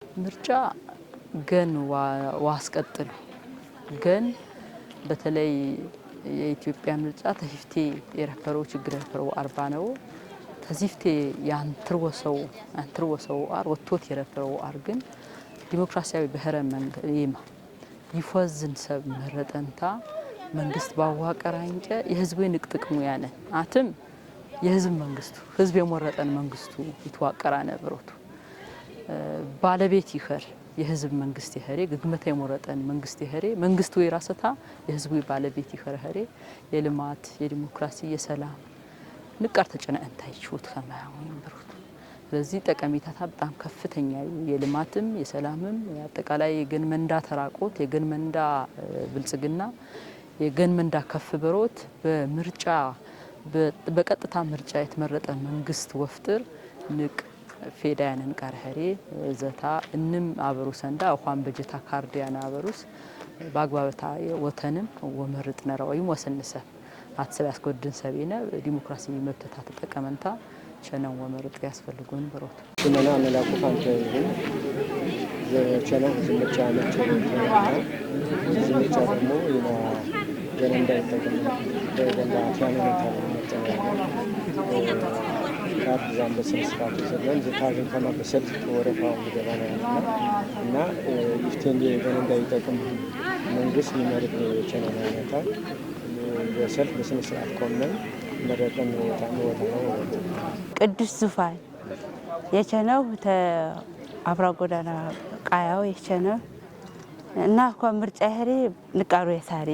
ምርጫ ገን ዋስቀጥሉ ገን በተለይ የኢትዮጵያ ምርጫ ተሽፍቴ የረፈረው ችግር የረፈረው 40 ነው ተሽፍቴ ያንትርወሰው አር ወጥቶት የረፈረው አር ግን ዲሞክራሲያዊ በህረ መንገድ ይፈዝን ሰብ መረጠንታ መንግስት ባዋቀራ እንጨ የህዝብ ንቅጥቅሙ ያነ አትም የህዝብ መንግስቱ ህዝብ የመረጠን መንግስቱ ይተዋቀራ ነበርቱ ባለቤት ይኸር የህዝብ መንግስት ይኸሬ ግግመታ የመረጠን መንግስት ይኸሬ መንግስቱ የራስታ የህዝቡ ባለቤት ይኸረ የልማት የዲሞክራሲ የሰላም ንቃር ተጨናንታ ይችሁት ከማያው ነበርቱ ስለዚህ ጠቀሜታ በጣም ከፍተኛ የልማትም የሰላምም ያጠቃላይ የገን መንዳ ተራቆት የገን መንዳ ብልጽግና የገን መንዳ ከፍ በሮት በምርጫ በቀጥታ ምርጫ የተመረጠ መንግስት ወፍጥር ንቅ ፌዳያንን ቀርህሬ ዘታ እንም አበሩ ሰንዳ አሁን በጀታ ካርዲያና አበሩስ ባግባበታ ወተንም ወመርጥ ነራውይ ወሰንሰ አትሰብ ያስቆድን ሰቤነ ዲሞክራሲ መብተታ ተጠቀመንታ ቸነው ወመርጥ ያስፈልጉን በሮት ቸነና መላኩ ፋንተ ዘቸነው ዝምቻ ነች ዝምቻ ደግሞ ይና ገረንዳ ተጠቅመን በገንዳ ቻናታ ካርድ ዛምበስ ስፋቱ ዘለን ዘታጅን ከማ በሰልፍ ወረፋው ይገባና እና ይፍቴንዲ ገረንዳ ይጠቅም መንግስት ይመርጥ ቸነና ነታ በሰልፍ በስነ ስርዓት ቆመን መረጠን ወጣው ቅዱስ ዙፋን የቸነው አብራ ጎዳና ቃያው የቸነው እና እንኳን ምርጫ ይሄሪ ንቃሩ የሳሪ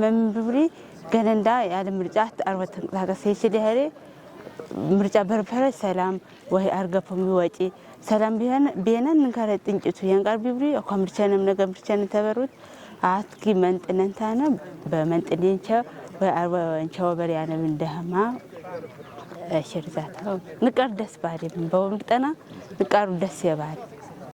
መንብሪ ገነንዳ ያለ ምርጫ አርወት ተንቀሳቀስ ይችል ይሄሪ ምርጫ በርበረ ሰላም ወይ አርገፈም ይወጪ ሰላም ቢሆን እንካረ ጥንጭቱ ያንቃር ቢብሪ እንኳን ምርጫንም ነገር ምርጫን ተበሩት አትኪ መንጥነንታና በመንጥኔንቻ ወይ አርወንቻው በሪያንም እንደህማ ሽርዛታው ንቃር ደስ ባሪ በወምቅጠና ንቃሩ ደስ ይባል